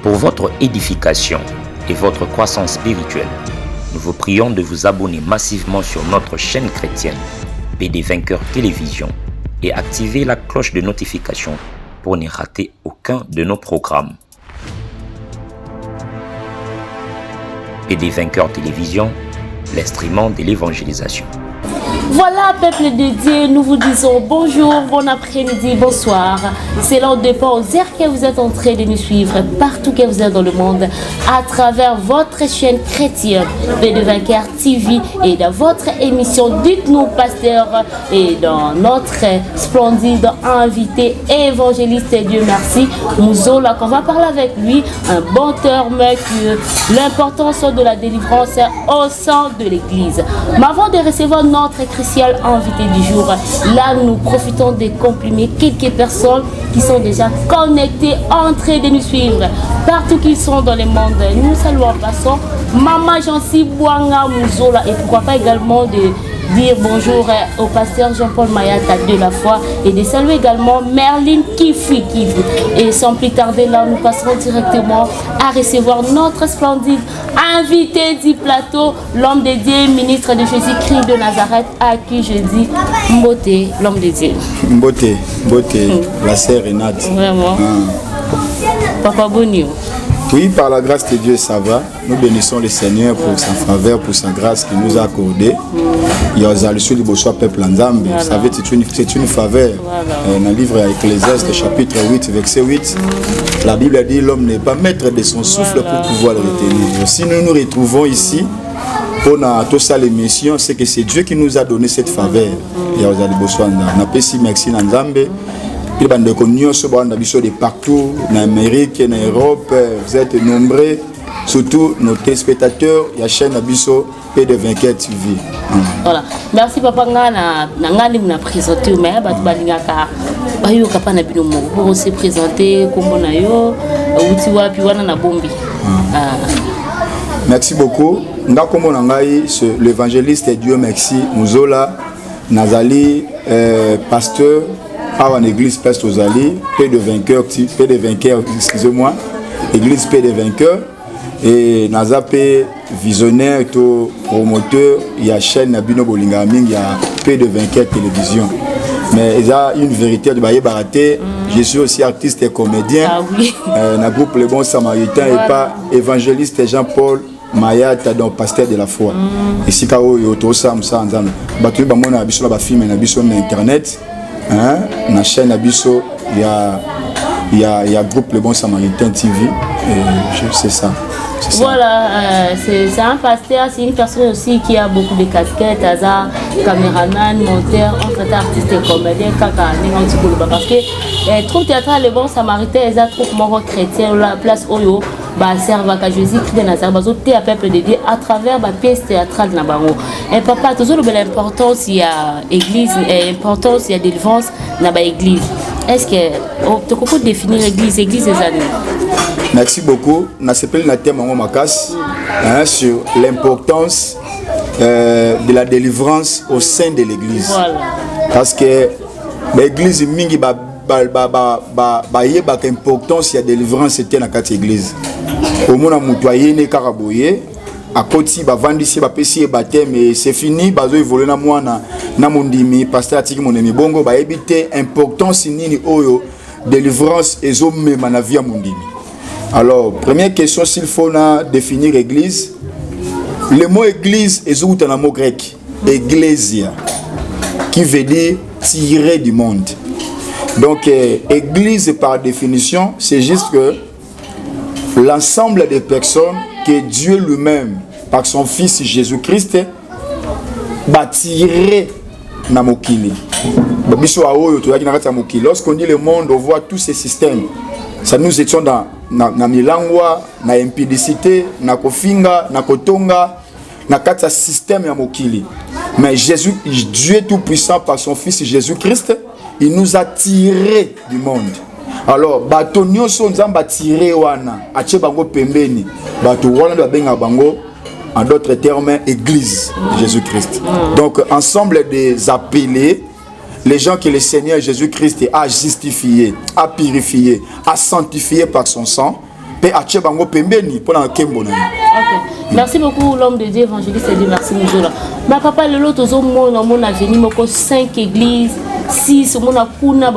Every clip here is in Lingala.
Pour votre édification et votre croissance spirituelle, nous vous prions de vous abonner massivement sur notre chaîne chrétienne PD Vainqueur Télévision et activer la cloche de notification pour ne rater aucun de nos programmes. PD Vainqueur Télévision, l'instrument de l'évangélisation. Voilà, peuple de Dieu, nous vous disons bonjour, bon après-midi, bonsoir. Cela dépend aux heures que vous êtes en train de nous suivre partout que vous êtes dans le monde à travers votre chaîne chrétienne PD Vainqueur TV et dans votre émission Dites-nous Pasteur et dans notre splendide invité évangéliste Dieu merci, Mouzola, qu'on va parler avec lui, un bon terme que l'importance de la délivrance au sein de l'église. Mais avant de recevoir notre crucial invité du jour, là nous profitons de comprimer quelques personnes qui sont déjà connectées en train de nous suivre partout qu'ils sont dans le monde. Nous saluons en passant Maman Jancy Bouanga Mouzola et pourquoi pas également de dire bonjour au pasteur Jean-Paul Mayata de la foi et de saluer également Merlin Kifi. Et sans plus tarder, là nous passerons directement à recevoir notre splendide invité du plateau, l'homme de Dieu, ministre de Jésus-Christ de Nazareth, à qui je dis Mbote, l'homme de Dieu. Mbote, la sœur Renate. Vraiment. Papa Bonio. Oui, par la grâce de Dieu, ça va. Nous bénissons le Seigneur pour sa faveur, pour sa grâce qu'il nous a accordée. Il y a le peuple Nzambe. Vous savez, c'est une faveur. Dans le livre Ecclésiaste, chapitre 8, verset 8, la Bible a dit l'homme n'est pas maître de son souffle pour pouvoir le retenir. Si nous nous retrouvons ici, pour tout ça l'émission, c'est que c'est Dieu qui nous a donné cette faveur. Il y a merci Nzambe. Puis de partout, en Amérique, en Europe, vous êtes nombreux, surtout nos téléspectateurs, il y a la chaîne Abisso PD Vainqueur TV. Voilà. Merci papa ngani mna présenté mais balingaka bayo kapana bino mo pour se présenter kombo na yo uti wapi wana na bombi. Merci beaucoup. Ndakombo na ngai l'évangéliste Dieu merci Mouzola Nazali pasteur à l'église Pasteur Zali, PD Vainqueur, excusez-moi, église PD Vainqueur, et Nazapé visionnaire, promoteur, il y a chaîne Nabino Bolingaming, il y a PD Vainqueur Télévision. Mais il y a une vérité de Baye Baraté, je suis aussi artiste et comédien, dans le groupe Les Bons Samaritains et pas évangéliste Jean-Paul Mayata, donc pasteur de la foi. Ici, Kao Yoto Sam Sanzam, Batu Bamona Abisso, la film, Abisso Internet. La chaîne Abisso, il y a groupe Le Bon Samaritain TV, et c'est ça. Voilà, c'est un pasteur, c'est une personne aussi qui a beaucoup de casquettes, caméraman, monteur, entre artiste et comédien, parce que troupe théâtral Le Bon Samaritain, ils ont troupe mort chrétien, la place Oyo. Servent à Jésus-Christ de Nazareth, à peuple de Dieu à travers la pièce théâtrale de Nabango. Et papa, toujours l'importance, il y a église, l'importance, il y a délivrance dans l'église. Est-ce que tu peux définir l'église des années? Merci beaucoup. Nous avons un thème sur l'importance de la délivrance au sein de l'église. Voilà. Parce que l'église mingi importance il y a délivrance c'était dans quatre églises au monde mutoyer ne karaboye à côté bavandisi bapesi baptême mais c'est fini bazo évoluer na mwana na mondimi pasteur atiki monemi bongo ba éviter importance nini oyo délivrance ezomema na vie ya mondimi. Alors première question, s'il faut na définir église, le mot église est un mot grec ecclesia qui veut dire tirer du monde. Donc, église par définition, c'est juste que l'ensemble des personnes que Dieu lui-même, par son Fils Jésus-Christ, va tirer dans Mokili. Lorsqu'on dit le monde, on voit tous ces systèmes. Ça nous étions dans Milangwa, dans l'impudicité, dans Kofinga, dans Kotonga, dans un système ya Mokili. Mais Jésus, Dieu tout-puissant par son Fils Jésus-Christ, il nous a tirés du monde. Alors, bato nyonso nzamba tiré wana, ache bango pembeni, bato wana doit benga bango, en d'autres termes, église de Jésus-Christ. Donc, ensemble des appelés, les gens que le Seigneur Jésus-Christ a justifiés, a purifiés, a sanctifiés par son sang, et a tché bango pembeni pour la kembona. Merci beaucoup l'homme de Dieu évangéliste et Dieu merci Muzola. Ma papa le lot ozo mon avenir moko 5 églises 6 mon akuna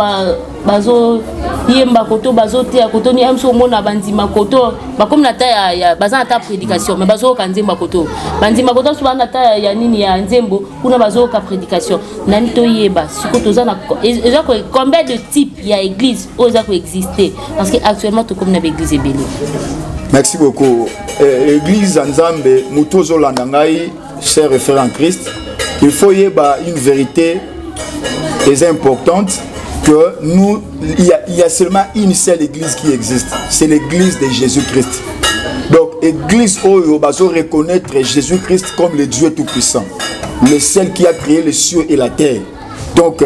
bazo yemba koto bazo te koto ni amso mon bandima koto ba comme na ta ya baza ta prédication mais bazo kanzemba koto bandima koto so na ta ya nini ya nzembo kuna bazo ka prédication nani to yeba siko toza na eza ko combien de types ya église oza ko exister parce que actuellement to comme na église ebele. Merci beaucoup. Église Nzambe, Mutozo Landangai, cher frère en Christ, il faut y avoir une vérité très importante que nous, il y a seulement une seule église qui existe. C'est l'église de Jésus-Christ. Donc, église Oyo, bazo reconnaître Jésus-Christ comme le Dieu Tout-Puissant, le seul qui a créé les cieux et la terre. Donc,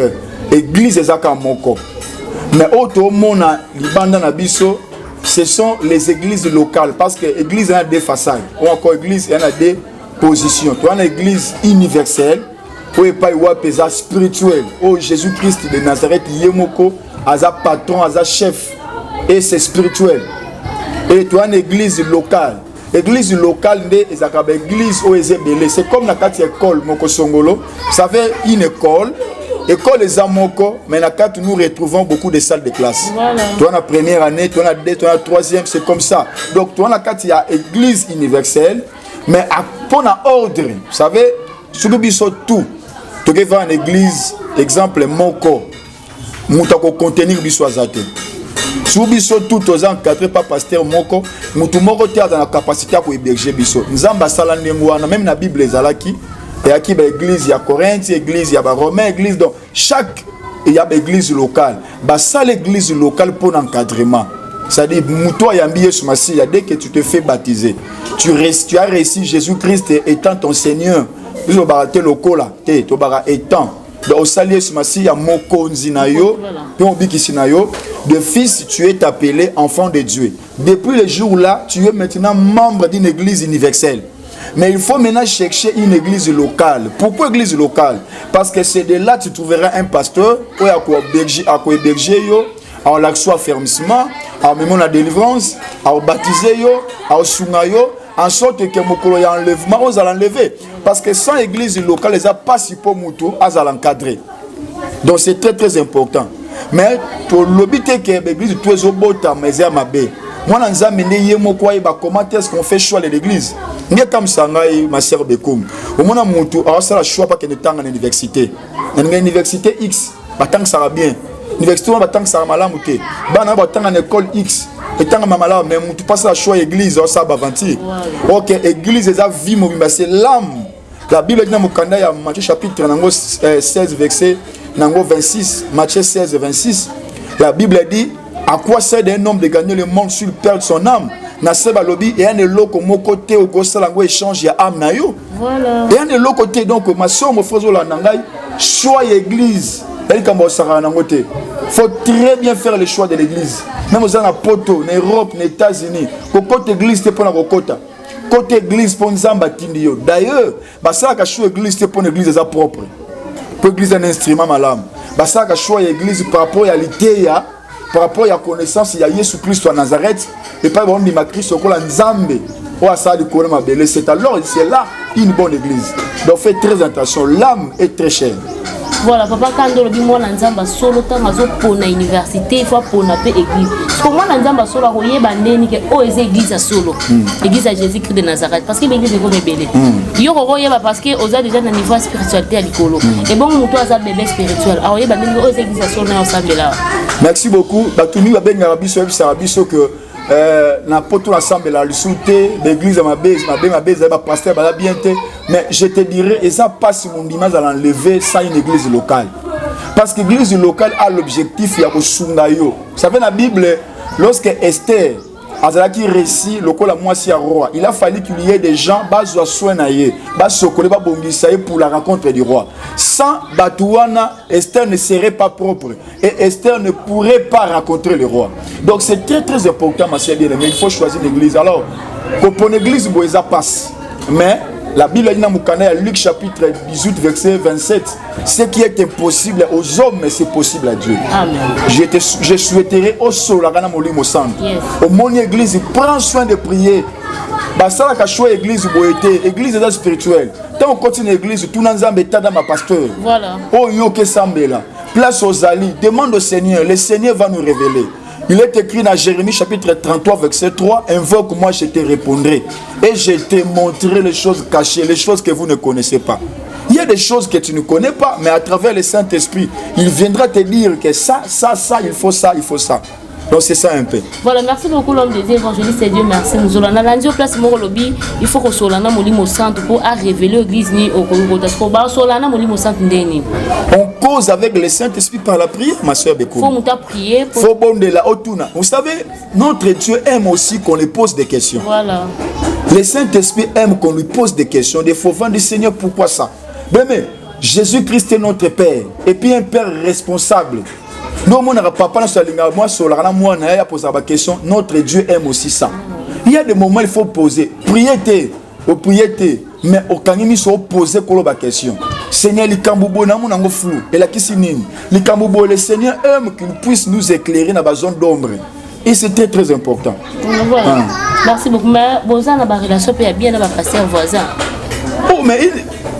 église Ezaka Moko. Mais auto mona libanda nabiso, ce sont les églises locales parce que l'église a des façades ou encore l'église a des positions. Tu as une église universelle où il y a des spirituel où Jésus-Christ de Nazareth Yemoko a patron, a chef et c'est spirituel. Et tu as une église locale. L'église locale c'est une église où c'est comme la carte école Moko Songolo. Ça fait une école. École les Amoko, mais la carte nous retrouvons beaucoup de salles de classe. Voilà. Toi la première année, toi la deuxième, toi la troisième, c'est comme ça. Donc toi la carte il y a église universelle, mais pour ordre, vous savez, sur le biseau tout. Tu peux voir une église, exemple Moko, moutako contenir biseau azate. Sur le biseau tout, aux encadrés par pasteur Moko, moutou Moko tient dans la capacité pour héberger biseau. Nzamba salanengwana, même la Bible les alaki. Et à qui l'église, il y a Corinthe, l'église, il y a Romain, l'église, donc chaque il y a l'église locale. Bah ça l'église locale pour l'encadrement. C'est-à-dire, toi Yambi Yesumasi, dès que tu te fais baptiser, tu as réussi Jésus-Christ étant ton Seigneur. Tu vas barater le cola, tu vas étant. Au salier Yesumasi, il y a Moko Nzinayo, puis on dit Kisinayo. De fils, tu es appelé enfant de Dieu. Depuis le jour-là, tu es maintenant membre d'une église universelle. Mais il faut maintenant chercher une église locale. Pourquoi église locale? Parce que c'est de là que tu trouveras un pasteur qui a hébergé, à l'action affermissement, à même la délivrance, à baptiser, à sunga, en sorte que mon y a enlèvement, on va l'enlever. Parce que sans église locale, les a pas si pour moutou, à l'encadrer. Donc c'est très très important. Mais pour l'obité que l'église, tu es au bout de mes amis. Moi, comment est-ce qu'on fait choix de l'église? Comme ça, ma sœur Bekoum. Au moment où on a le choix pas que de temps à l'université. Dans l'université X, tant que ça va bien. L'université, tant que ça va mal. Dans l'école X, et tant que ça va mal, mais tu passes le choix d'église, ça va avancer. Ok, l'église, c'est l'âme. La Bible dit dans Matthieu chapitre 16, verset 26. Matthieu 16, 26. La Bible dit. À quoi sert un homme de gagner le monde s'il perd son âme? Naseba lobby et un de l'autre mon côté au gros salango échange ya âme na yo. Voilà. Et un de l'autre côté donc ma soeur mon frère la nangai choix église. Elle comme ça na côté. Faut très bien faire le choix de l'église. Même aux en poto, en Europe, en États-Unis, côté église c'est pour la côté. Côté église pour nzamba tindio. D'ailleurs, bah ça ka choix église c'est pour l'église sa propre. Pour l'église un instrument malam. Bah ça ka choix église par rapport à l'idée par rapport à la connaissance, il y a Jésus-Christ à Nazareth, et pas bon, il m'a Christ au col en Zambé, ou à ça, c'est alors, c'est là une bonne église. Donc faites très attention, l'âme est très chère. Voilà, papa, quand on dit moi, l'ensemble solo, tant pour la université, il faut pour la église. Parce que moi, l'ensemble solo, il y a des églises solo, l'église à Jésus-Christ de Nazareth, parce que l'église est comme belle. Il y a parce que aux déjà dans le niveau spiritualité à l'école. Et bon, nous tous avons bébé spirituel. Alors, il y a des églises solo ensemble là. Merci beaucoup. Batuni va bien Arabiso que na poto ensemble la lusuté l'église ma base va pasteur va bien te mais je te dirais et ça passe mon dimanche à l'enlever sans une église locale parce que l'église locale a l'objectif ya kosunga yo. Vous savez la Bible lorsque Esther Azalaki récit le col à moi si roi il a fallu qu'il y ait des gens bazwa soignaye basokole ba bongisaye pour la rencontre du roi. Sans Batouana, Esther ne serait pas propre et Esther ne pourrait pas rencontrer le roi. Donc c'est très très important ma chère bien mais il faut choisir l'église. Alors pour l'église Boéza passe mais La Bible dit dans Luc chapitre 18 verset 27, ce qui est impossible aux hommes, mais c'est possible à Dieu. Amen. Je souhaiterais au sol à Molimo Centre. Au mon église, prends soin de prier. Basala kachwa église boété, église spirituelle. Tant on continue l'église, tout dans un état dans ma pasteur. Voilà. Oh yo que sambela. Place aux alliés, demande au Seigneur, le Seigneur va nous révéler. Il est écrit dans Jérémie chapitre 33 verset 3, invoque-moi, je te répondrai et je te montrerai les choses cachées, les choses que vous ne connaissez pas. Il y a des choses que tu ne connais pas, mais à travers le Saint-Esprit, il viendra te dire que ça, il faut ça, il faut ça. Donc c'est ça un peu. Voilà, merci beaucoup l'homme de Dieu, évangéliste et Dieu merci. Nous allons dans place Morolobi, il faut que Solana Molimo Centre pour révéler l'église ni au Solana Molimo Centre ndeni. On cause avec le Saint-Esprit par la prière, ma soeur Beko. Faut monter prier. Faut bon de la otuna. Vous savez, notre Dieu aime aussi qu'on lui pose des questions. Voilà. Le Saint-Esprit aime qu'on lui pose des questions. Des fois, du Seigneur, pourquoi ça? Mais Jésus-Christ est notre Père et puis un Père responsable. Notre Dieu aime aussi ça. Il y a des moments il faut poser. Prier, mais au kanimi faut poser la question. Seigneur, le Kambubo n'a pas flou. Et la kisinine. Le Kambubo, le Seigneur aime qu'il puisse nous éclairer dans la zone d'ombre. Et c'est très très important. Voilà. Merci beaucoup. Mais vous avez une relation bien avec pasteur voisin. Oh, mais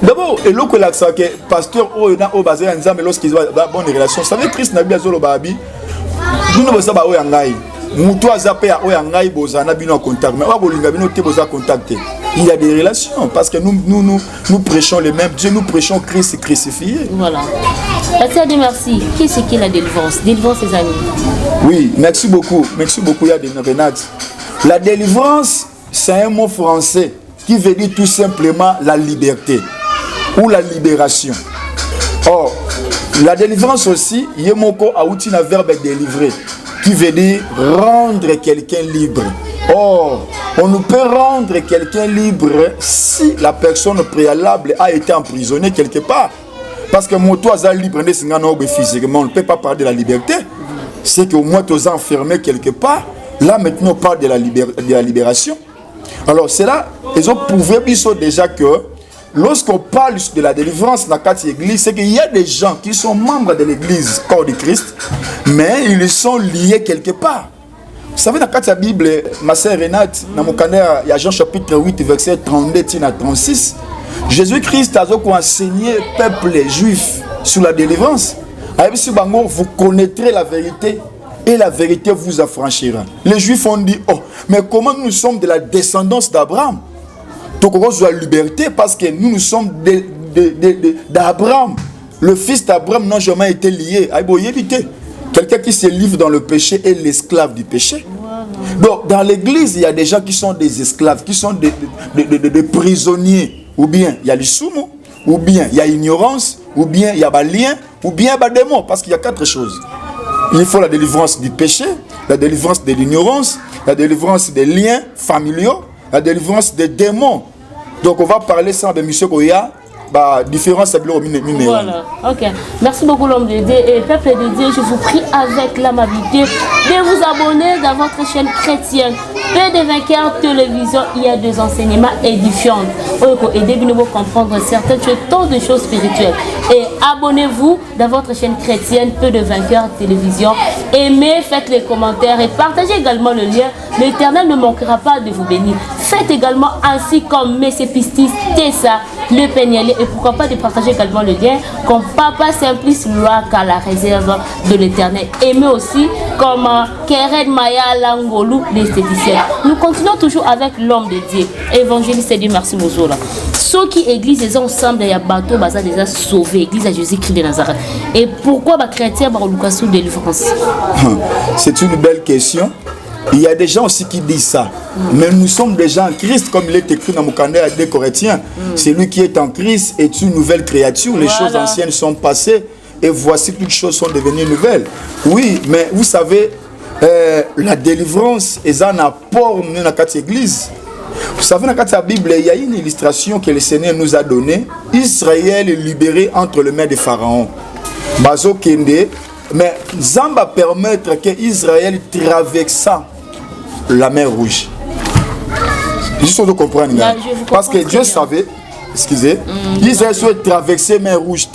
d'abord, et là que l'accent que pasteur au basé en Nzambe lorsqu'ils ont bonne relation, ça veut Christ n'a bien zolo babi. Nous ne sommes pas au yangai. Mutu azape ya oyangai bozana bino en contact. Mais obolinga bino te boza contacter. Il y a des relations parce que nous prêchons les mêmes Dieu, nous prêchons Christ crucifié. Voilà. Merci. Qu'est-ce qu'est la délivrance? Délivrance ses amis. Oui, merci beaucoup. Merci beaucoup Renate. La délivrance, c'est un mot français qui veut dire tout simplement la liberté ou la libération. Or, la délivrance aussi, yemoko a outil un verbe délivrer, qui veut dire rendre quelqu'un libre. Or, on ne peut rendre quelqu'un libre si la personne préalable a été emprisonnée quelque part. Parce que moi, toi, libre physiquement, on ne peut pas parler de la liberté. C'est qu'au moins, tu es enfermé quelque part. Là, maintenant, on parle de la libération. Alors, c'est là, ils ont prouvé déjà que lorsqu'on parle de la délivrance dans la église, c'est qu'il y a des gens qui sont membres de l'église, corps de Christ, mais ils sont liés quelque part. Vous savez, dans la Bible, ma sœur Renate, dans mon canard, il y a Jean chapitre 8, verset 32 à 36, Jésus-Christ a enseigné au peuple juif sur la délivrance. Vous connaîtrez la vérité et la vérité vous affranchira. Les Juifs ont dit, oh, mais comment nous sommes de la descendance d'Abraham? Donc on a la liberté parce que nous sommes d'Abraham. Le fils d'Abraham n'a jamais été lié. Quelqu'un qui se livre dans le péché est l'esclave du péché. Donc dans l'église, il y a des gens qui sont des esclaves, qui sont des prisonniers. Ou bien il y a le soumo, ou bien il y a ignorance, ou bien il y a des liens, ou bien il y a des démons. Parce qu'il y a quatre choses. Il faut la délivrance du péché, la délivrance de l'ignorance, la délivrance des liens familiaux, la délivrance des démons. Donc on va parler sans de M. Koya, différence à voilà, ok. Merci beaucoup l'homme de Dieu et peuple de Dieu, je vous prie avec l'amabilité de vous abonner dans votre chaîne chrétienne. Paix des vainqueurs télévision, il y a des enseignements édifiants. Pour aider nous à comprendre certaines choses, tant de choses spirituelles. Et abonnez-vous dans votre chaîne chrétienne, Paix des vainqueurs télévision. Aimez, faites les commentaires et partagez également le lien. L'Éternel ne manquera pas de vous bénir. Faites également ainsi comme Messé Pistis, Tessa, le Pénielé et pourquoi pas de partager également le lien comme Papa Simplice Loa qu'à la réserve de l'Éternel. Aimez aussi comme Keren Maya Langolou, l'esthéticienne. Nous continuons toujours avec l'homme de Dieu, évangéliste et Dieu merci Mozola. Ceux qui église les ensemble, il y a bateau, baza déjà sauvé, église à Jésus-Christ de Nazareth. Et pourquoi les chrétiens ont l'occasion de délivrance? C'est une belle question. Il y a des gens aussi qui disent ça. Mais nous sommes déjà en Christ, comme il est écrit dans mon canard des Corinthiens. Celui qui est en Christ est une nouvelle créature. Les choses anciennes sont passées et voici toutes choses sont devenues nouvelles. Oui, mais vous savez, la délivrance est un apport dans notre église. Vous savez, dans la Bible, il y a une illustration que le Seigneur nous a donnée. Israël est libéré entre les mains de Pharaon. Bazo Kende, mais Zamba permettre que Israël traverse la mer Rouge. Juste pour comprendre. Parce que Dieu savait excusez, Israël soit traversé mer rouge.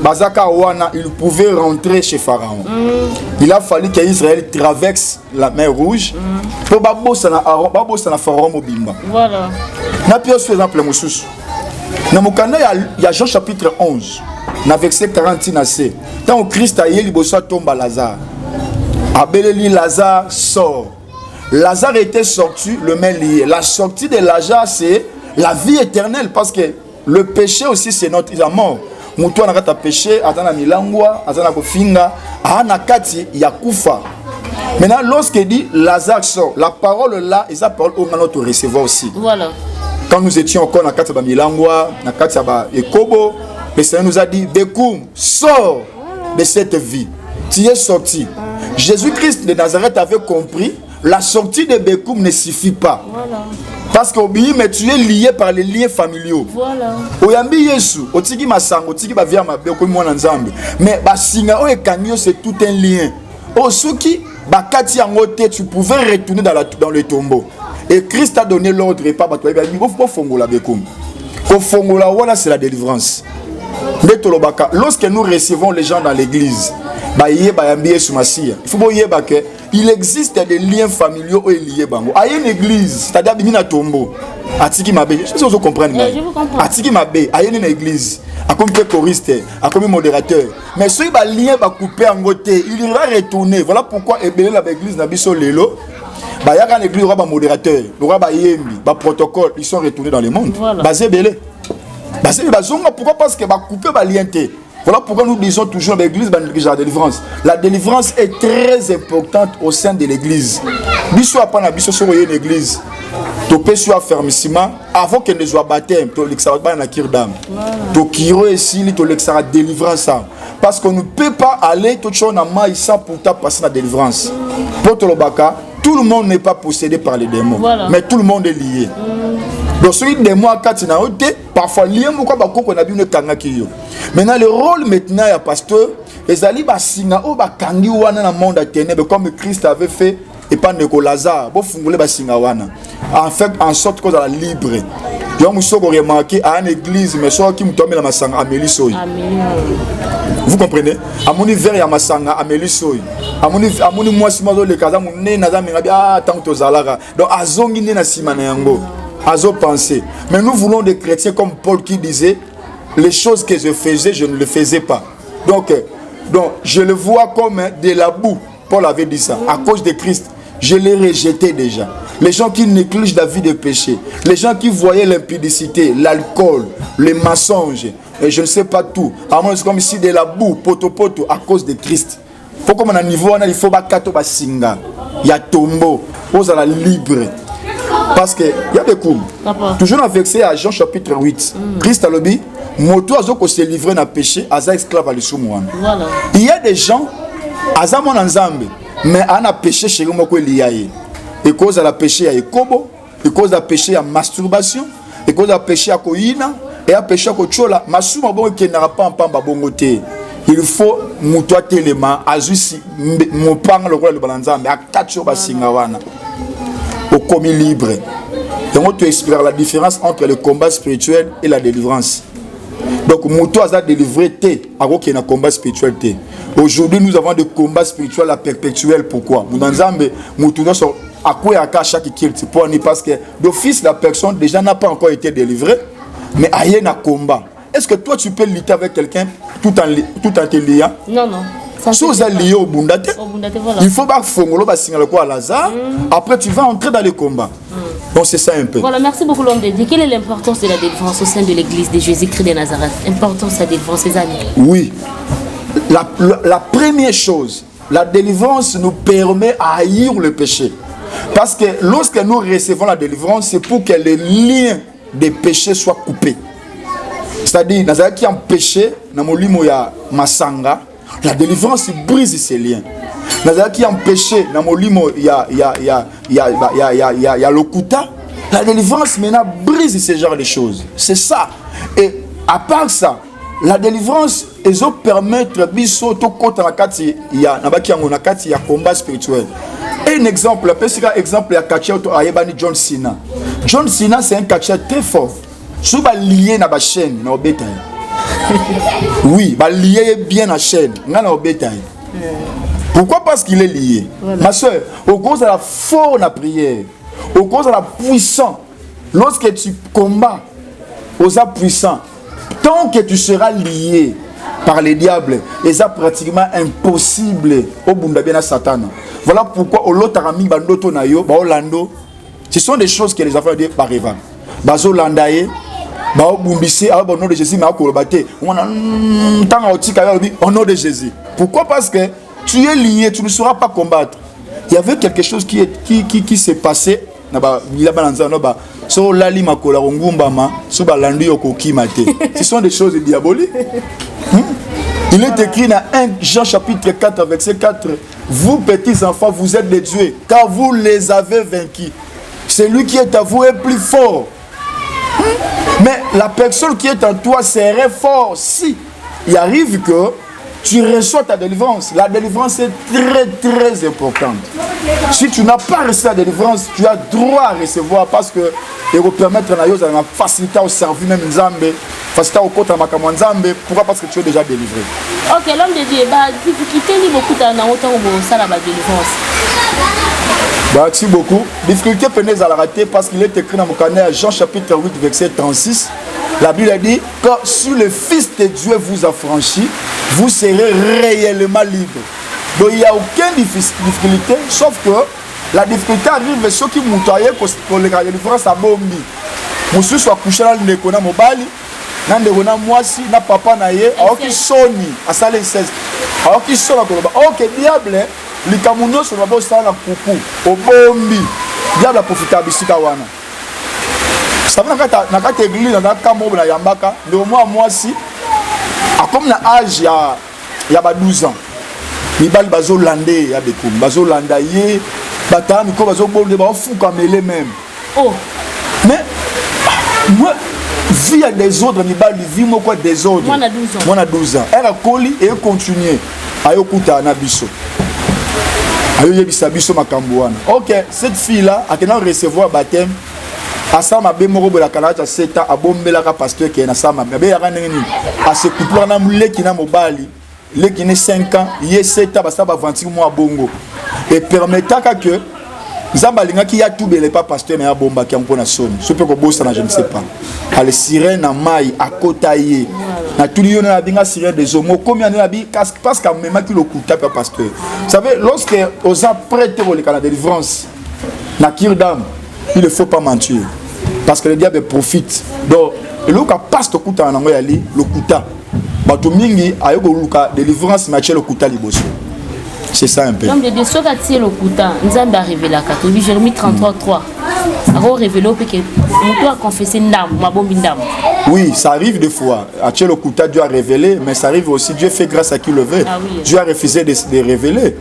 Bazaka Wana, il pouvait rentrer chez Pharaon. Il a fallu qu'Israël traverse la mer rouge pour babosser na Pharaon mobimba. Voilà. Na pire exemple Moussous. Dans mon canal, il y a Jean chapitre 11, dans verset 40. Tant Christ a yeli bossa tomba Lazare. Abeleli Lazare sort. Lazare était sorti, le main lié. La sortie de Lazare, c'est la vie éternelle, parce que le péché aussi, c'est notre mort. Moutou n'a pas péché, atana milangwa, atana kofinga, ana kati yakufa. Maintenant, lorsqu'il dit Lazare sort, la parole là, et sa parole on a notre recevoir aussi. Voilà. Quand nous étions encore dans Kataba Milangwa, dans Kataba Ekobo, le Seigneur nous a dit Bekoum, sors de cette vie. Tu es sorti. Jésus-Christ de Nazareth avait compris, la sortie de Bekoum ne suffit pas. Voilà. Parce que mais tu es lié par les liens familiaux. Voilà. Oyambi Yesu, otiki masango, otiki ba via mabe ko mwana nzambe. Mais ba singa o ekanyo c'est tout un lien. Osoki bakati yangote tu pouvais retourner dans le tombeau. Et Christ a donné l'ordre et pas battre. Il faut fongola bekoum. Ko fongola wala c'est la délivrance. Lorsque nous recevons les gens dans l'église, il faut il existe des liens familiaux où il y a une église, c'est-à-dire une tombeau. Atiki mabe, je sais si vous comprenez. Atiki mabe, il y a une église, à comme choriste, à comme modérateur. Mais si il lien va couper en côté, il va retourner. Voilà pourquoi l'église n'a pas de l'élo. Il y a une église, il y a un modérateur, il y a un protocole, ils sont retournés dans le monde. Basé belé. Pourquoi? Parce que va couper va lien. Voilà pourquoi nous disons toujours dans l'église la délivrance. La délivrance est très importante au sein de l'église. Biso après na biso sur une église. To peut sur affermissement avant que ne soit baptême, to l'exarba na kirdam. To kiro ici to l'exara délivrance. Parce qu'on ne peut pas aller tout chose na maïs sans pourtant passer la délivrance. Pour Tolobaka, tout le monde n'est pas possédé par les démons, voilà. Mais tout le monde est lié. Donc celui des mois parfois lié pourquoi on a vu une kangaki. Maintenant le rôle maintenant il y a pasteur les ali basinga o bakangi wana na monde ténèbres comme Christ avait fait et pas Nicolas Lazare bo fungule basinga wana en fait en sorte que la libre. Donc nous sommes remarqué à une église mais soit qui me tombe la masanga Amélie Soy. Vous comprenez? À mon hiver il y a masanga Amélie Soy. À mon moi si moi le kaza mon né na zami ah tant to zalara. Donc azongi né na simana yango. Azo penser. Mais nous voulons des chrétiens comme Paul qui disait les choses que je faisais, je ne les faisais pas. Donc je le vois comme de la boue. Paul avait dit ça. À cause de Christ, je l'ai rejeté déjà. Les gens qui négligent la vie de péché, les gens qui voyaient l'impudicité, l'alcool, les mensonges, et je ne sais pas tout. À moi, c'est comme si de la boue, poto à cause de Christ. Pourquoi on a niveau, il faut pas kato basinga, il y a tombeau, on a la libre. Parce qu'il y a des coups. Toujours dans verset à Jean chapitre 8. Christ a dit, moto azoko se livrer dans le péché, aza esclave à l'issoumouane. Il y a des gens, aza mon ensemble, mais on a péché chez moi quoi il y a. Et cause à la péché à ekobo, et cause à péché à masturbation, et cause à péché à koina, et à péché à kochola, masuma bon qui n'aura pas en pamba bongoté. Il faut moutoa téléma, azusi, mon pang le roi de balanzambe, à 4 jours basingawana. Au commis libre. Et on te expliquer la différence entre le combat spirituel et la délivrance. Donc, Moutou a délivré té, alors qu'il y a un combat spirituel té. Aujourd'hui, nous avons des combats spirituels à perpétuel. Pourquoi? Moutou à quoi à chaque kilt parce que d'office la personne déjà n'a pas encore été délivrée, mais il y a un combat. Est-ce que toi tu peux lutter avec quelqu'un tout en te liant? Non, non. Chose liée au Bundate. Voilà. Il faut pas que signaler quoi à Lazare. Après, tu vas entrer dans les combats. Donc, c'est ça un peu. Voilà, merci beaucoup, l'homme de Dieu. Quelle est l'importance de la délivrance au sein de l'église de Jésus-Christ de Nazareth? Importance de la délivrance, les amis. Oui. La première chose, la délivrance nous permet à haïr le péché. Parce que lorsque nous recevons la délivrance, c'est pour que les liens des péchés soient coupés. C'est-à-dire, Nazareth qui a un péché, dans mon limo ya masanga. La délivrance brise ces liens. Nazareth qui a empêché dans mon limo il y a l'okuta. La délivrance maintenant brise ce genre de choses. C'est ça. Et à part ça, la délivrance ils ont permettre biso to kota na kati ya nabaki yango na kati ya combat spirituel. Un exemple, exemple ya catcheur to ayebani John Cena. John Cena c'est un catcheur très fort. Si vous lié na ba chaîne na obétail. Oui, ba lié bien la chaîne, na obétail. Pourquoi? Parce qu'il est lié. Voilà. Ma soeur, au cause de la force de la prière, au cause de la puissance, lorsque tu combats aux puissants, tant que tu seras lié par les diables, et ça pratiquement impossible au Bundabena Satan. Voilà pourquoi au Lotarami Bandoto Nayo, Baolando, ce sont des choses que les enfants disent par Eva. Bazo Landaye, Bao Bumbissé, au nom de Jésus, mais au nom de Jésus. Pourquoi? Parce que tu es lié, tu ne sauras pas combattre. Il y avait quelque chose qui s'est passé. Ce sont des choses diaboliques. Il est écrit dans 1 Jean chapitre 4 verset 4. Vous petits enfants, vous êtes des dieux, car vous les avez vaincus. Celui qui est à vous est plus fort. Mais la personne qui est en toi serait fort si il arrive que tu reçois ta délivrance. La délivrance est très très importante. Si tu n'as pas reçu la délivrance, tu as droit à recevoir parce que et vous permettre la facilité au service même Nzambe, facilité au côté de Nzambe. Pourquoi? Parce que tu es déjà délivré. Ok, l'homme de Dieu, difficulté ni beaucoup dans autant que ça la délivrance. Merci beaucoup. Difficulté peine à la rater parce qu'il est écrit dans mon canal Jean chapitre 8 verset 36. La Bible a dit que si le Fils de Dieu vous affranchit, vous serez réellement libre. Donc il n'y a aucune difficulté, sauf que la difficulté arrive ceux qui moutoyaient pour les délivrance à Bombi. Monsieur soit couché dans le Nekona Mobali, dans le Nekona Moisi, dans Papa Naye, alors qu'il sonne à Salé 16. Alors qu'il sonne à Koloba. Ok, diable, les Kamounos sont là-bas au Coucou, au Bombi. Diable a profité à Bissikawana. Ça veut dire que l'église dans le Cameroun, na Yambaka, de moi si, comme na âge il y a 12 ans, les balles bazo landé, il y a des coups, bazo landaye, batam, ko bazo bon de fou comme les mêmes. Oh, mais moi, vie à des autres, les balles vie moi quoi des autres. Moi na 12 ans. Moi na 12 ans. Elle a collé et continué. Ayo kuta na biso. Ayo yebisa biso makambouana. OK, cette fille là a qu'elle recevoir baptême. Asama be morobo la kanacha seta abombela ka pasteur qui na sama be ya kanengeni ase kupla na muleki na mobali leki ne 5 ans ye seta basa ba 26 mois bongo et permettant que Zabalinga qui a tout belé pas pasteur na bomba qui en na somme ce peut ko bossa na je ne sais pas ale sirène na mai akotaye na tout lion na binga sirène des homos combien na bi parce que même qui le kuta pas pasteur vous savez lorsque aux prêtres pour les canaux de délivrance na kirdam il ne faut pas mentir parce que le diable profite. Donc le cas passe au kuta na ngoyali le kuta bato mingi ayoko luka délivrance match le kuta liboso. C'est ça un peu. L'homme de Dieu soit attiré le kuta Nzambe a révélé la catégorie Jérémie 33:3. A révélé que on doit confesser ndam ma bombi ndam. Oui, ça arrive des fois. Attiré le kuta Dieu a révélé, mais ça arrive aussi Dieu fait grâce à qui le veut. Ah, oui. Dieu a refusé de révéler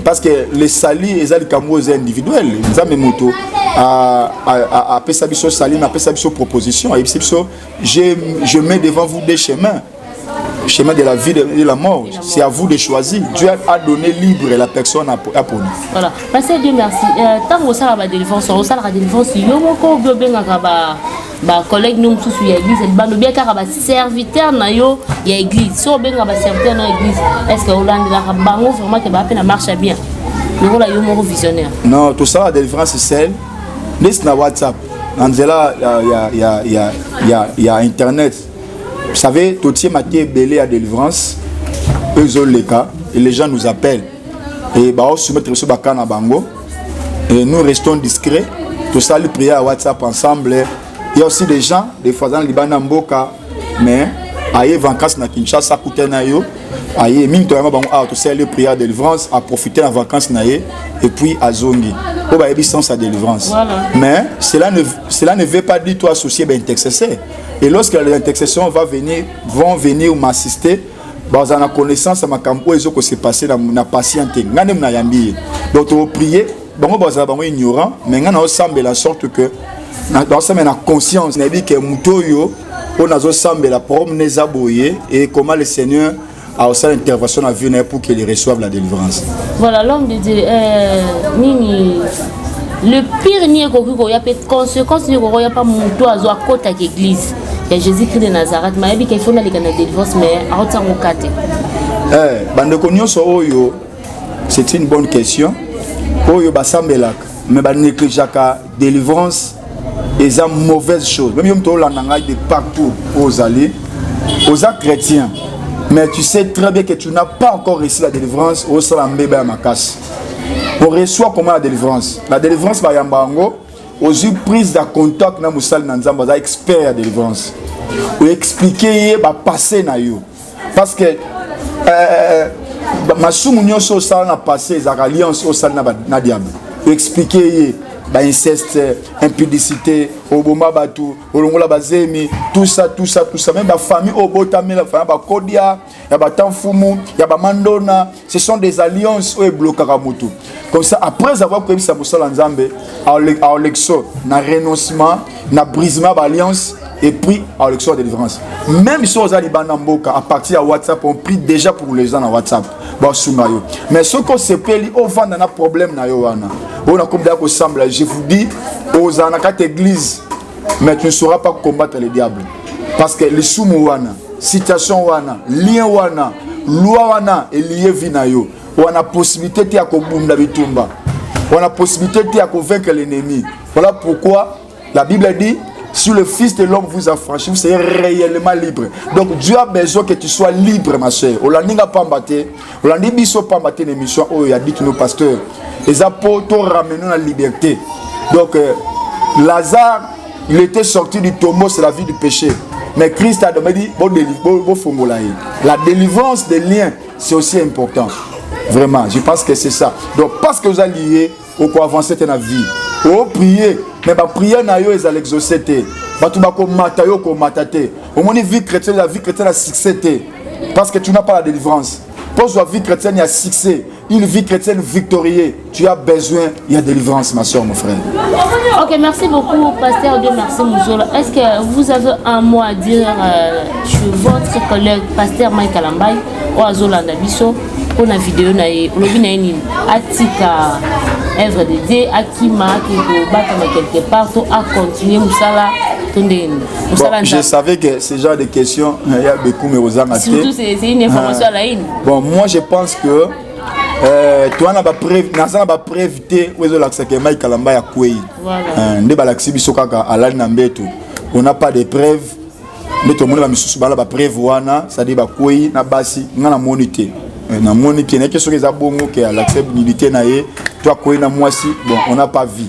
parce que les salis et les camours individuels, Nzambe moto a Pesabiso Salim, a Pesabiso proposition, a Pesabiso je mets devant vous des chemins. Chemin de la vie et de la mort, c'est à vous de choisir. Dieu a donné libre la personne à pour nous. Voilà. Parce que Dieu merci. Tant que ça la délivrance, on la délivrance, il y a encore ba collègue nous tous sur l'église, il va nous bien car ba serviteur na yo il y a église. Si on bien ba serviteur na église, est-ce que Hollande la bango vraiment que ba peine marche bien. Nous là yo mon visionnaire. Non, tout ça la délivrance c'est celle. Laisse na WhatsApp. Angela il y a internet. Vous savez, tout ce matin belé à délivrance, eux ont les cas et les gens nous appellent. Et bah on se met sur Bakana Bango et nous restons discrets. Tout ça, le prière à WhatsApp ensemble. Il y a aussi des gens, des fois dans le Liban, Mboka, mais aïe vacances na Kinshasa, Koutenayo, aïe mine toi bango tout ça le prière à délivrance, à profiter en vacances naïe et puis à Zongi. Au bas sans sa délivrance. Voilà. Mais cela ne veut pas dire toi associer ben intercesseur. Et lorsque les intercesseurs vont venir m'assister, dans la connaissance à ma campagne, ce qui s'est passé dans la patiente. Donc on prier, bon on est ignorant, mais on semble la sorte que dans ça la conscience, on dit que mutoyo on a semble la promesse aboyé et comment le Seigneur a aussi l'intervention à venir pour qu'ils reçoivent la délivrance. Voilà l'homme de Dieu Nini le pire ni ko ya peut conséquence ni ko ya pas muto azo akota ki église ya Jésus-Christ de Nazareth mais bi qu'il faut na likana délivrance mais aotango kate bande ko nyonso oyo c'est une bonne question oyo basambelaka mais ba négligeaka délivrance et ça mauvaise chose même yom to landanga de partout aux alliés aux chrétiens mais tu sais très bien que tu n'as pas encore reçu la délivrance au salambe ba makas on reçoit comment la délivrance ba yambango aux prise de contact na musal na nzamba za expert la délivrance ou expliquer ba passer na yo parce que masumu nyonso au sal na passer za alliance au sal na diable expliquer ba inceste, impudicité, oboma batu, olongola bazemi, tout ça, même la famille obotame, la famille ba kodia, ya ba tanfumu, ya ba mandona, ce sont des alliances où est bloqué Kamutu. Comme ça, après avoir connu sa boussole Nzambe, à l'exo, na renoncement, na brisement d'alliance et puis à l'exo de délivrance. Même si on a les banamboka à partir de WhatsApp, on prie déjà pour les gens dans WhatsApp. Mais ce qu'on se paye, on va dans un problème na yoana. On a comme d'accord semble, je vous dis, aux anakat église, mais tu ne sauras pas combattre le diable. Parce que les soumou wana, situation wana, lien wana, loi wana est lié vinayo. On a possibilité de kobunda bitumba. On a possibilité de vaincre l'ennemi. Voilà pourquoi la Bible dit, si le Fils de l'homme vous affranchit, vous serez réellement libre. Donc Dieu a besoin que tu sois libre, ma soeur. On l'a dit pas mbaté, on l'a dit biso pas mbaté l'émission. Oh, il a dit que nos pasteurs, les apôtres ramenent la liberté. Donc Lazare, il était sorti du tombeau, c'est la vie du péché. Mais Christ a demandé, la délivrance des liens, c'est aussi important. Vraiment, je pense que c'est ça. Donc parce que vous allez lier, au quoi avancer dans la vie. Au prier, mais la prière n'a pas été exaucée. Tu vas matayo ko matate. Au moins vie chrétienne, la vie chrétienne a succès parce que tu n'as pas la délivrance. Pour la vie chrétienne, il y a succès. Une vie chrétienne victorieuse. Tu as besoin, il y a délivrance, ma soeur, mon frère. Ok, merci beaucoup, Pasteur Dieu, merci Mouzola. Est-ce que vous avez un mot à dire sur votre collègue, Pasteur Mike Kalambay, ou Azola Nabiso, pour la vidéo, Atika, œuvre de Dieu, Akima, qui est quelque part, à continuer, Moussala. Bon, je savais que ce genre de questions, il y a beaucoup de choses à surtout, c'est une information à la ligne. Bon, moi je pense que tu as pas prévité où est le Mike Kalamba ya Koué. On n'a pas de preuves. Mais tout le monde va me soutenir la preuve wana, ça dit ba Koué na basi ngana monité. Na monité n'est que sur les abongo qui a l'accès militaire na yé. Toi Koué na moi si bon, on n'a pas vu.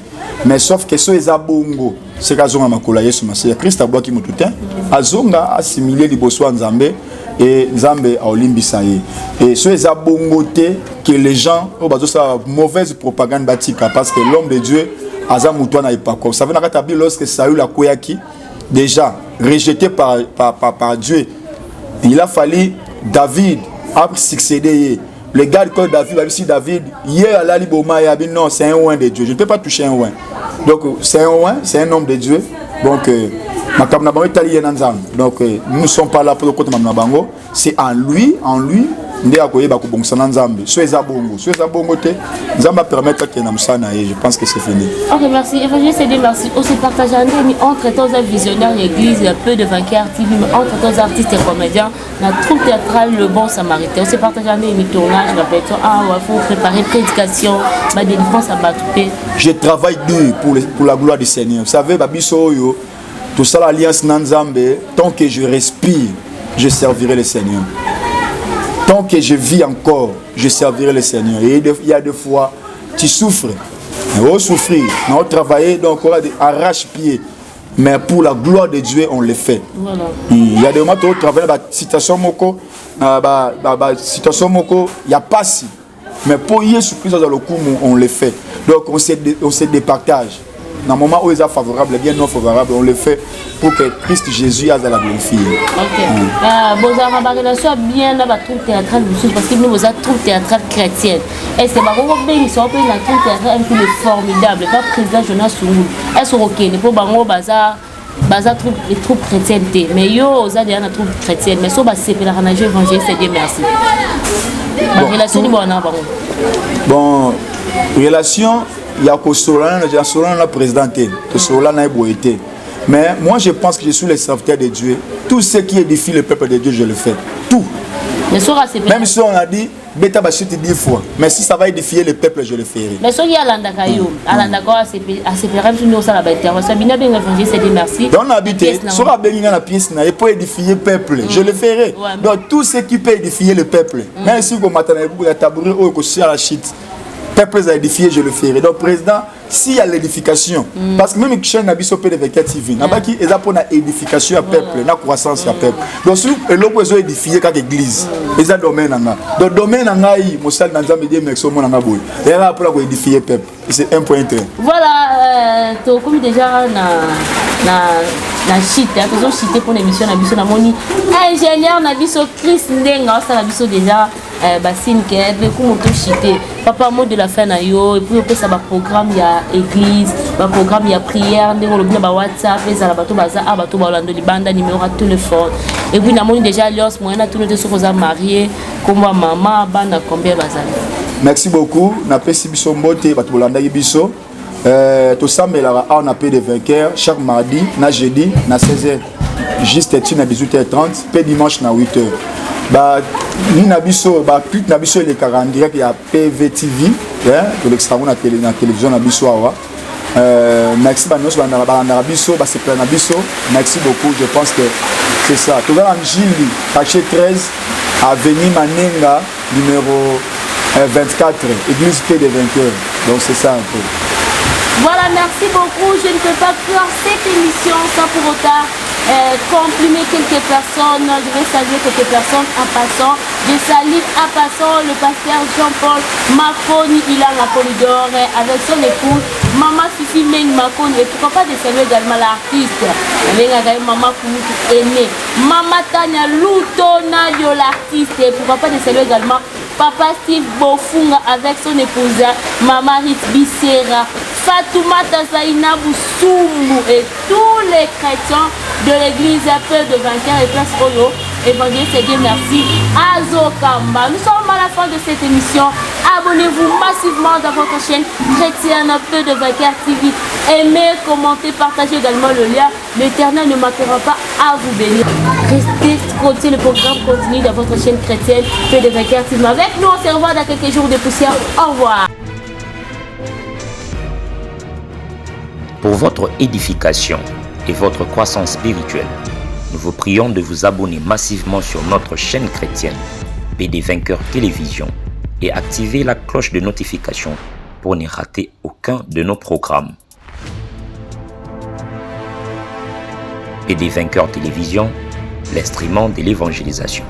Mais sauf que sur les abongo, c'est qu'azonga makola yesu masiya Christ abwa ki mututin azonga assimiler liboso nzambe et nzambe a olimbisa ye et sur les abongoté que les gens au bazo sa mauvaise propagande batika parce que l'homme de Dieu aza muto na ipako ça veut na katabi lorsque Saül a koyaki déjà rejeté par Dieu il a fallu David a succédé le gars de David, si David, hier à la Liboma, il a dit non, c'est un oin de Dieu. Je ne peux pas toucher un oin. Donc, c'est un oin, c'est un homme de Dieu. Donc, nous ne sommes pas là pour le côté de Manabango. C'est en lui, je pense que c'est fini. Ok, merci. Évangéliste Dieu, merci. Aussi partager entre tous les visionnaires l'église, peu de vainqueurs TV, mais entre tous les artistes et comédiens, la troupe théâtrale Le Bon Samaritain. Aussi partager les tournages, la il faut préparer prédication, ma délivrance à Batoupé. Je travaille dur pour la gloire du Seigneur. Vous savez, tout ça, l'alliance Nanzambe, tant que je respire, je servirai le Seigneur. Tant que je vis encore, je servirai le Seigneur. Et il y a des fois, tu souffres. On va souffrir, on va travailler, donc on va arrache-pied. Mais pour la gloire de Dieu, on le fait. Voilà. Il y a des moments où on travaille dans la situation moko, il n'y a pas si. Mais pour y être surpris dans le coup, on le fait. Donc on se départage. Dans le moment où il est favorable, bien non favorable, on le fait pour que Christ Jésus ait la glorifier. Ok. Vous avez une relation bien dans la troupe théâtrale parce que nous, vous êtes troupe théâtrale chrétienne. Et c'est vraiment bien, ils sont la troupe théâtrale un peu formidable. Pas président Jonas Soumou. Est-ce que pour Bango Bazar troupe chrétienne. Mais yo, vous avez une troupe chrétienne. Mais si vous avez la relation évangéliste, c'est Dieu merci. La relation est bonne. Bon, relation. il y a le président, mais moi je pense que je suis le serviteur de Dieu. Tout ce qui édifie le peuple de Dieu, je le fais. Tout. Même si on a dit, bêta bachute 10 fois, mais si ça va édifier le peuple, je le ferai. Mais si il y a l'andakayo, on a habité, si on a béni la pièce, et pour édifier le peuple, je le ferai. Donc tout ce qui peut édifier le peuple, même si vous m'attendez à tabourer ou à la chute, peuple a édifié, je le ferai. Donc président, s'il y a l'édification, parce que même une chaîne n'a pas de TV, n'a pas qui est pour la édification à peuple, la croissance à peuple. Donc si l'on peut édifier comme église, ils ont domaine en donc domaine en aïe, mon salle dans un média mais sur mon angaboui. Et là pour la édifier peuple, c'est un point très. Voilà, comme déjà na chite, faisons chiter pour l'émission na biso na moni ingénieur na biso Chris Ndenga ça na biso déjà bassine que comme to chiter papa mot de la fin na yo et puis ça va programme ya église ba programme ya prière ndengo le bien ba WhatsApp et ça la bato baza a bato ba lando libanda numéro de téléphone et puis na moni déjà alliance moyen na tout le sur aux mariés comme maman bana combien bazali. Merci beaucoup na pesi biso mbote bato bolanda biso. Tout ça, mais là, on a peu de vainqueurs chaque mardi, na jeudi, na 16h, juste à 18h30, puis dimanche na 8h. Bah, ni nabiso, bah, plus nabiso les 40 direct, il y a PVTV, de l'extra na télévision nabiso awa. Merci banos nabiso, bah c'est plein nabiso. Merci beaucoup, je pense que c'est ça. Tout va en Gili, cachet 13, avenue Manenga, numéro 24, église P des vainqueurs. Donc c'est ça un peu. Voilà, merci beaucoup. Je ne peux pas clore cette émission sans pour autant comprimer quelques personnes. Je vais saluer quelques personnes en passant. Je salue en passant le pasteur Jean-Paul Maconi, il a la Polydore avec son épouse, Maman Fifi Meng Maconi. Et pourquoi pas de saluer également l'artiste, Maman Koumoutou Aimé, Maman Tania Loutona de l'artiste. Et pourquoi pas de saluer également Papa Steve Bofunga avec son épouse, Maman Rit Bissera, Fatoumata Zainabou Soumou et tous les chrétiens de l'église Peu de Vainqueurs et Place Oyo. Évangéliste Dieu merci. Azokamba. Nous sommes à la fin de cette émission. Abonnez-vous massivement dans votre chaîne chrétienne Peu de Vainqueurs TV. Aimez, commentez, partagez également le lien. L'Éternel ne manquera pas à vous bénir. Restez scotchés, le programme continue dans votre chaîne chrétienne Peu de Vainqueurs TV. Avec nous, on se revoit dans quelques jours de poussière. Au revoir. Pour votre édification et votre croissance spirituelle, nous vous prions de vous abonner massivement sur notre chaîne chrétienne PD Vainqueur Télévision et activer la cloche de notification pour ne rater aucun de nos programmes. PD Vainqueur Télévision, l'instrument de l'évangélisation.